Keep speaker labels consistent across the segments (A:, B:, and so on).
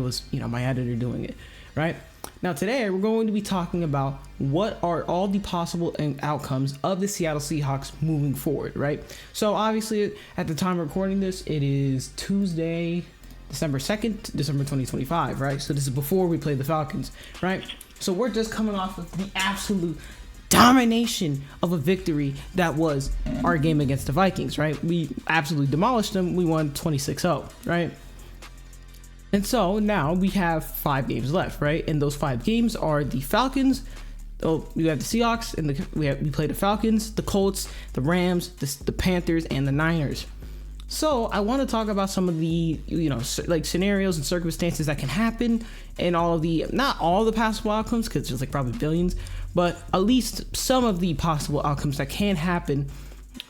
A: was, my editor doing it, right? Now today we're going to be talking about what are all the possible outcomes of the Seattle Seahawks moving forward, right? So obviously at the time of recording this, it is Tuesday, December 2nd, December 2025, right? So this is before we play the Falcons, right? So we're just coming off of the absolute domination of a victory that was our game against the Vikings, right? We absolutely demolished them. We won 26-0, right? And so now we have 5 games left, right? And those 5 games are the Falcons. Oh, we have the Seahawks, and we play the Falcons, the Colts, the Rams, the Panthers, and the Niners. So I want to talk about some of the, like scenarios and circumstances that can happen, and all of the, not all the possible outcomes, because there's like probably billions, but at least some of the possible outcomes that can happen.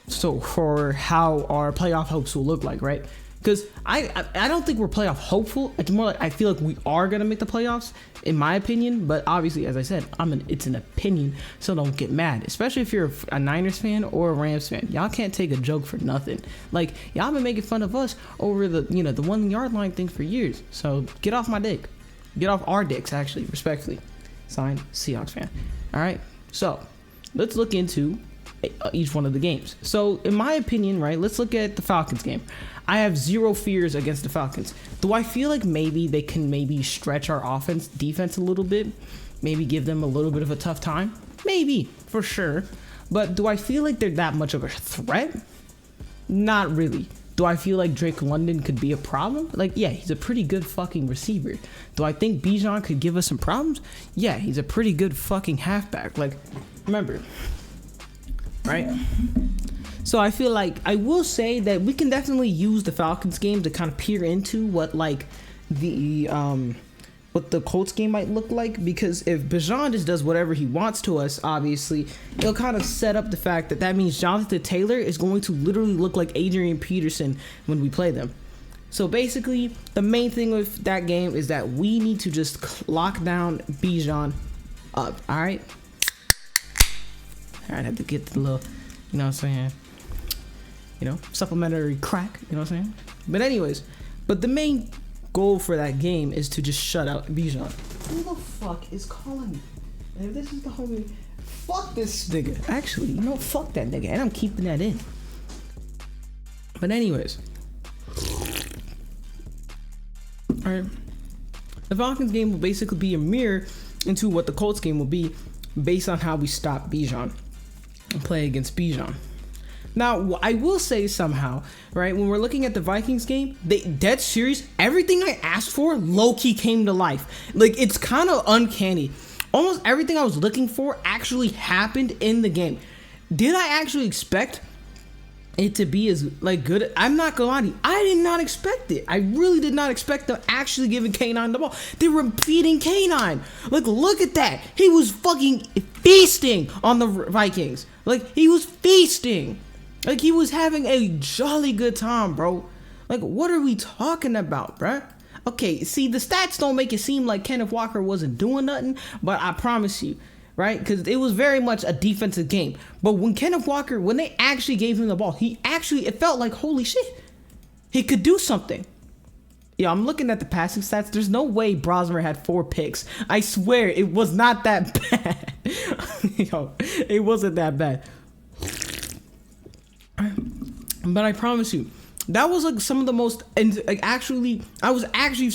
A: So for how our playoff hopes will look like, right? Because I don't think we're playoff hopeful. It's more like I feel like we are gonna make the playoffs, in my opinion. But obviously, as I said, it's an opinion, so don't get mad. Especially if you're a Niners fan or a Rams fan, y'all can't take a joke for nothing. Like y'all been making fun of us over the the 1 yard line thing for years. So get off my dick, get off our dicks. Actually, respectfully, signed, Seahawks fan. All right, so let's look into each one of the games. So in my opinion, right, let's look at the Falcons game. I have zero fears against the Falcons. Do I feel like maybe they can stretch our defense a little bit? Maybe give them a little bit of a tough time? Maybe, for sure. But do I feel like they're that much of a threat? Not really. Do I feel like Drake London could be a problem? Like, yeah, he's a pretty good fucking receiver. Do I think Bijan could give us some problems? Yeah, he's a pretty good fucking halfback. Like, remember, right? So I feel like I will say that we can definitely use the Falcons game to kind of peer into what the Colts game might look like, because if Bijan just does whatever he wants to us, obviously it'll kind of set up the fact that means Jonathan Taylor is going to literally look like Adrian Peterson when we play them. So basically the main thing with that game is that we need to just lock down Bijan up. All right, I had to get the little, what I'm saying, supplementary crack, what I'm saying? But anyways, the main goal for that game is to just shut out Bijan. Who the fuck is calling me? And if this is the homie, fuck this nigga. Actually, fuck that nigga, and I'm keeping that in. But anyways, alright, the Falcons game will basically be a mirror into what the Colts game will be based on how we stop Bijan and play against Bijan. Now, I will say somehow, right, when we're looking at the Vikings game, dead serious, everything I asked for low-key came to life. Like, it's kind of uncanny. Almost everything I was looking for actually happened in the game. Did I actually expect it to be as, good? I'm not gonna lie to you, I did not expect it. I really did not expect them actually giving K9 the ball. They were beating K9. Look at that. He was fucking feasting on the Vikings. He was feasting. He was having a jolly good time, bro. What are we talking about, bruh? Okay, see, the stats don't make it seem like Kenneth Walker wasn't doing nothing, but I promise you, right? Because it was very much a defensive game. But when they actually gave him the ball, it felt like, holy shit, he could do something. Yeah, I'm looking at the passing stats. There's no way Brosmer had 4 picks. I swear, it was not that bad. It wasn't that bad. But I promise you, that was some of the most, and I was actually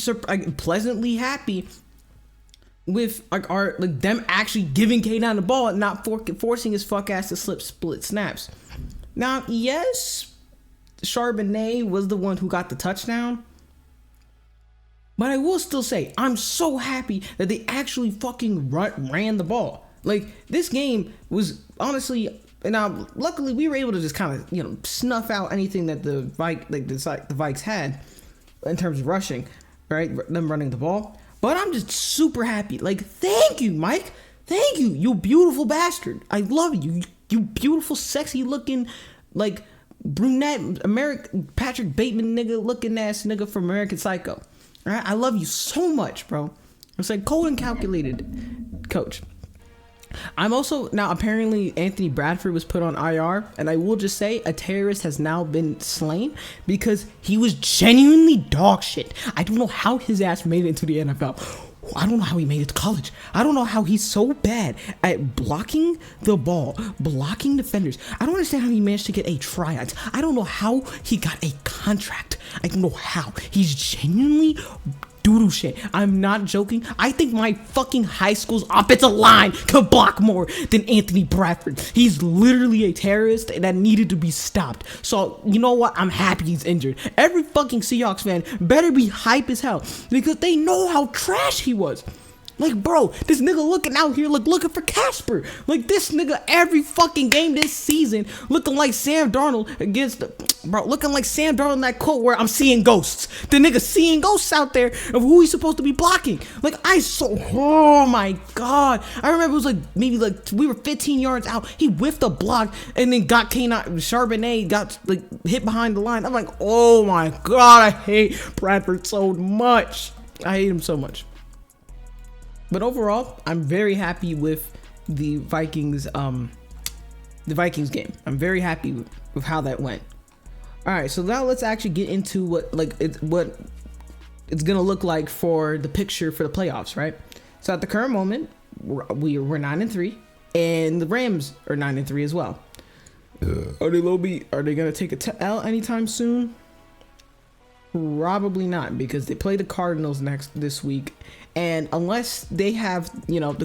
A: pleasantly happy with them actually giving K9 the ball and not forcing his fuck ass to split snaps. Now, yes, Charbonnet was the one who got the touchdown, but I will still say I'm so happy that they actually fucking ran the ball. This game was honestly. And now, luckily, we were able to just kind of, snuff out anything that the Vikes had in terms of rushing, right? Them running the ball. But I'm just super happy. Thank you, Mike. Thank you, you beautiful bastard. I love you. You beautiful, sexy looking, brunette, Patrick Bateman nigga looking ass nigga from American Psycho. All right? I love you so much, bro. It's cold and calculated, coach. I'm also now apparently Anthony Bradford was put on IR, and I will just say a terrorist has now been slain because he was genuinely dog shit. I don't know how his ass made it into the NFL. I don't know how he made it to college. I don't know how he's so bad at blocking the ball, blocking defenders. I don't understand how he managed to get a tryout. I don't know how he got a contract. I don't know how. He's genuinely doo-doo shit. I'm not joking. I think my fucking high school's offensive line could block more than Anthony Bradford. He's literally a terrorist that needed to be stopped. So, you know what? I'm happy he's injured. Every fucking Seahawks fan better be hype as hell because they know how trash he was. Like, bro, this nigga looking out here looking for Casper. Like, this nigga every fucking game this season looking like Sam Darnold looking like Sam Darnold in that quote where I'm seeing ghosts. The nigga seeing ghosts out there of who he's supposed to be blocking. Like, oh my God. I remember it was like, maybe like we were 15 yards out. He whiffed a block and then got Charbonnet got like hit behind the line. I'm like, oh my God, I hate Bradford so much. I hate him so much. But overall, I'm very happy with the Vikings game. I'm very happy with how that went. All right, so now let's actually get into what it's gonna look like for the picture for the playoffs, right? So at the current moment, we're 9-3, and the Rams are 9-3 as well. Are they gonna take a L anytime soon? Probably not, because they play the Cardinals this week, and unless they have, you know,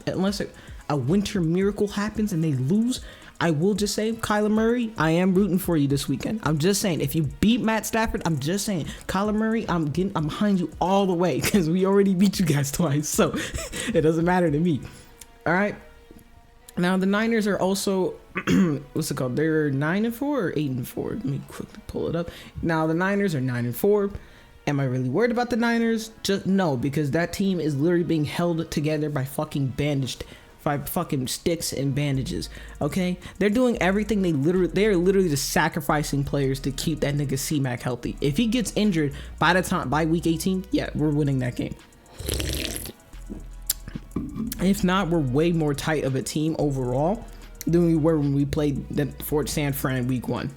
A: unless a winter miracle happens and they lose, I will just say, Kyler Murray, I am rooting for you this weekend. I'm just saying, if you beat Matt Stafford, I'm just saying, Kyler Murray, I'm behind you all the way because we already beat you guys twice, so it doesn't matter to me. All right. Now the Niners are also what's it called? They're 9-4 or 8-4. Let me quickly pull it up. Now the Niners are 9-4. Am I really worried about the Niners? Just no, because that team is literally being held together by fucking sticks and bandages. Okay, they're doing everything. They're literally just sacrificing players to keep that nigga C-Mac healthy. If he gets injured by week 18, yeah, we're winning that game. If not, we're way more tight of a team overall than we were when we played Fort San Fran week 1.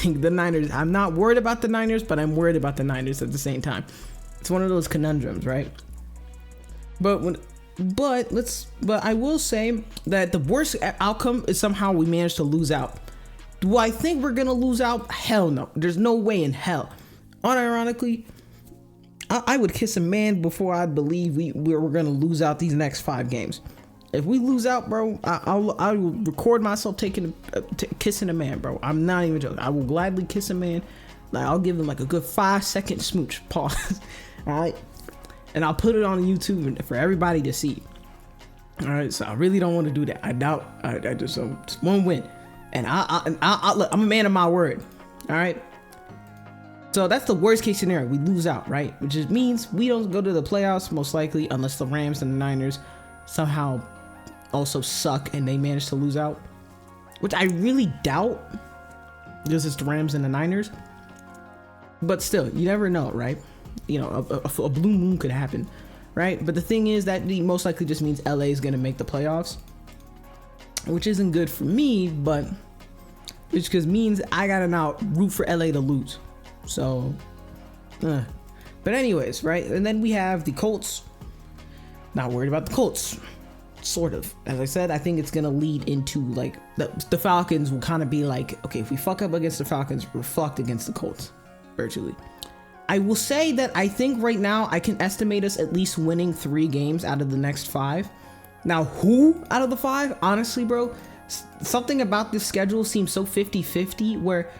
A: The Niners, I'm not worried about the Niners, but I'm worried about the Niners at the same time. It's one of those conundrums, right? But I will say that the worst outcome is somehow we managed to lose out. Do I think we're gonna lose out? Hell no. There's no way in hell. Unironically, I would kiss a man before I'd believe we're gonna lose out these next 5 games. If we lose out, bro, I will record myself kissing a man, bro. I'm not even joking. I will gladly kiss a man. Like, I'll give him like a good 5-second smooch. Pause. All right, and I'll put it on YouTube for everybody to see. All right, so I really don't want to do that. I doubt. I just one win, and look, I'm a man of my word. All right. So that's the worst case scenario. We lose out, right? Which just means we don't go to the playoffs most likely unless the Rams and the Niners somehow also suck and they manage to lose out, which I really doubt because it's the Rams and the Niners. But still, you never know, right? You know, a blue moon could happen, right? But the thing is that most likely just means LA is going to make the playoffs, which isn't good for me, but which just means I gotta now root for LA to lose. So, but anyways, right? And then we have the Colts. Not worried about the Colts, sort of. As I said, I think it's gonna lead into like the Falcons will kind of be like, okay, if we fuck up against the Falcons, we're fucked against the Colts, virtually. I will say that I think right now I can estimate us at least winning 3 games out of the next 5. Now, who out of the 5? Honestly, bro, something about this schedule seems so 50-50 where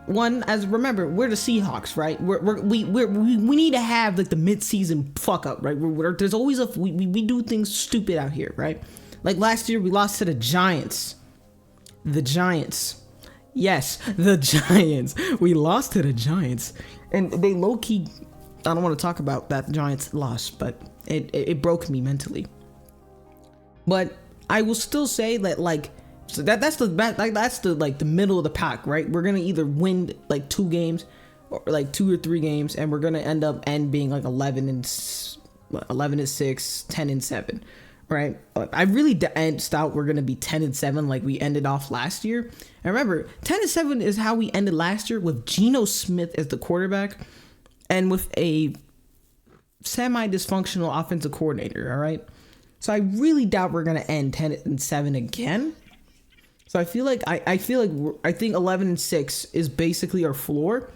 A: remember, we're the Seahawks, right? We need to have like the mid-season fuck up, right? There's always we do things stupid out here, right? Like last year we lost to the Giants. Yes, the Giants. We lost to the Giants, and they low-key, I don't want to talk about that Giants loss, but it broke me mentally. But I will still say that like, so that's the middle of the pack, right? We're gonna either win like 2 games, or like 2 or 3 games, and we're gonna end being like 11-6, 10-7, right? I really doubt we're gonna be 10-7 like we ended off last year. And remember, 10-7 is how we ended last year with Geno Smith as the quarterback and with a semi-dysfunctional offensive coordinator. All right, so I really doubt we're gonna end 10-7 again. So I think 11-6 is basically our floor,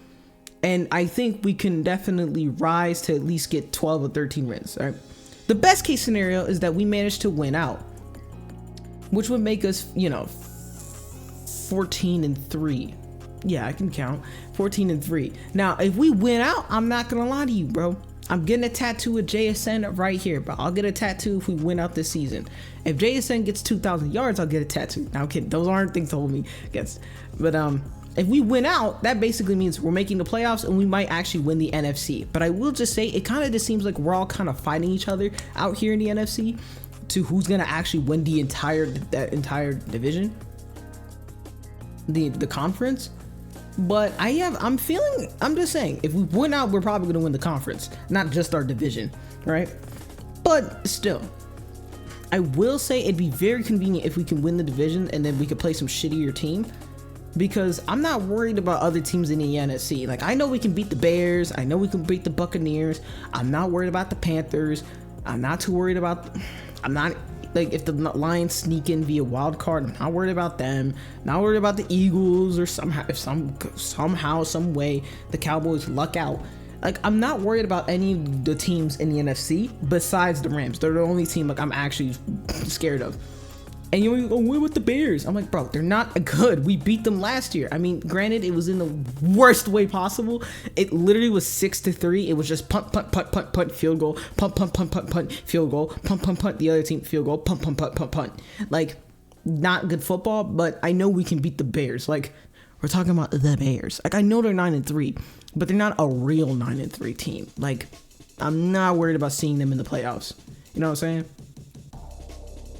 A: and I think we can definitely rise to at least get 12 or 13 wins. All right. The best case scenario is that we manage to win out, which would make us, 14-3. Yeah, I can count. 14-3. Now, if we win out, I'm not gonna lie to you, bro. I'm getting a tattoo of JSN right here, but I'll get a tattoo if we win out this season. If JSN gets 2,000 yards, I'll get a tattoo. Now, I'm kidding. Those aren't things to hold me against. But if we win out, that basically means we're making the playoffs and we might actually win the NFC. But I will just say, it kind of just seems like we're all kind of fighting each other out here in the NFC to who's gonna actually win that entire division, the conference. But I'm just saying, if we win out, we're probably gonna win the conference, not just our division, right? But still, I will say it'd be very convenient if we can win the division and then we could play some shittier team, because I'm not worried about other teams in the NFC. Like, I know we can beat the Bears, I know we can beat the Buccaneers. I'm not worried about the Panthers. I'm not too worried about. I'm not. Like, if the Lions sneak in via wild card, I'm not worried about them. Not worried about the Eagles, or somehow, some way, the Cowboys luck out. Like, I'm not worried about any of the teams in the NFC besides the Rams. They're the only team like I'm actually scared of. And you're like, oh, what with the Bears? I'm like, bro, they're not good. We beat them last year. I mean, granted, it was in the worst way possible. It literally was 6-3. It was just punt, field goal, punt, field goal, punt, the other team, field goal, punt. Like, not good football, but I know we can beat the Bears. Like, we're talking about the Bears. Like, I know they're 9-3, but they're not a real 9-3 team. Like, I'm not worried about seeing them in the playoffs. You know what I'm saying?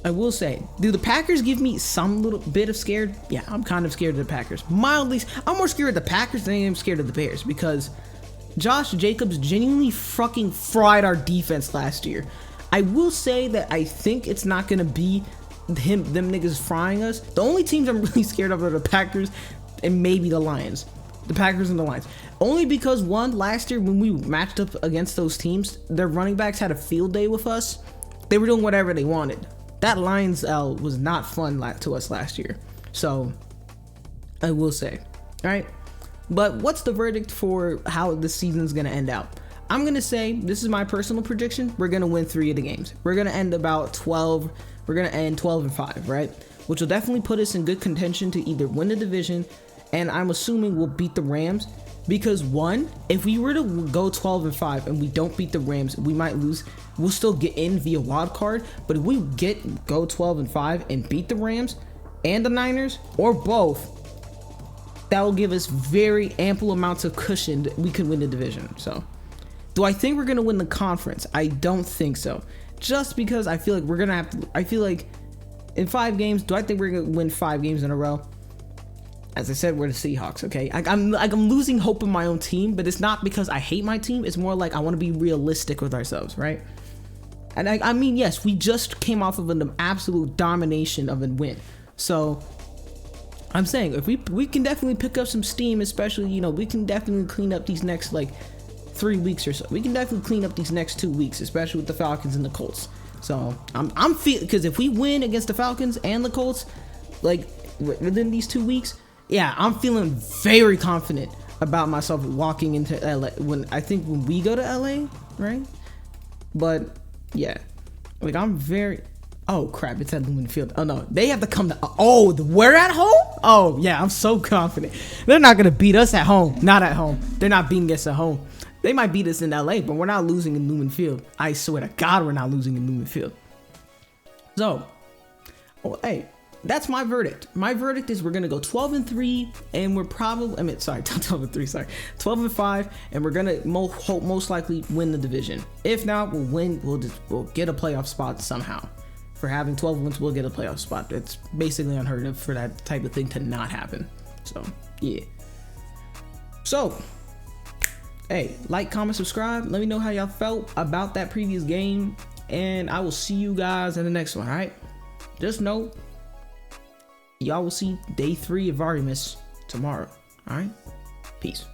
A: I will say, do the Packers give me some little bit of scared? Yeah, I'm kind of scared of the Packers. Mildly. I'm more scared of the Packers than I am scared of the Bears, because Josh Jacobs genuinely fucking fried our defense last year. I will say that I think it's not going to be them niggas frying us. The only teams I'm really scared of are the Packers and maybe the Lions. The Packers and the Lions. Only because, one, last year when we matched up against those teams, their running backs had a field day with us. They were doing whatever they wanted. That Lions L was not fun to us last year. So, I will say. Alright? But what's the verdict for how this season's going to end out? I'm going to say, this is my personal prediction, we're going to win 3 of the games. We're going to end about 12. We're going to end 12-5, right? Which will definitely put us in good contention to either win the division, and I'm assuming we'll beat the Rams. Because, one, if we were to go 12-5 and we don't beat the Rams, we might lose. We'll still get in via wild card. But if we go 12-5 and beat the Rams and the Niners, or both, that will give us very ample amounts of cushion that we could win the division. So, do I think we're going to win the conference? I don't think so. Just because I feel like we're going to have to. I feel like in 5 games, do I think we're going to win 5 games in a row? As I said, we're the Seahawks, okay? I'm losing hope in my own team, but it's not because I hate my team. It's more like I want to be realistic with ourselves, right? And I mean, yes, we just came off of an absolute domination of a win. So, I'm saying, if we can definitely pick up some steam, especially, we can definitely clean up these next, 3 weeks or so. We can definitely clean up these next 2 weeks, especially with the Falcons and the Colts. So, I'm feeling, because if we win against the Falcons and the Colts, within these 2 weeks, yeah, I'm feeling very confident about myself walking into LA when we go to LA, right? But yeah, I'm very. Oh crap! It's at Lumen Field. Oh no, they have to come to. Oh, we're at home. Oh yeah, I'm so confident. They're not gonna beat us at home. Not at home. They're not beating us at home. They might beat us in LA, but we're not losing in Lumen Field. I swear to God, we're not losing in Lumen Field. So, hey. That's my verdict. My verdict is we're going to go 12-3, and we're probably, 12-5, and we're going to most likely win the division. If not, we'll get a playoff spot somehow. For having 12 wins, we'll get a playoff spot. It's basically unheard of for that type of thing to not happen. So, yeah. So, hey, like, comment, subscribe. Let me know how y'all felt about that previous game. and I will see you guys in the next one. All right, just know y'all will see day 3 of VARIMAS tomorrow. All right, peace.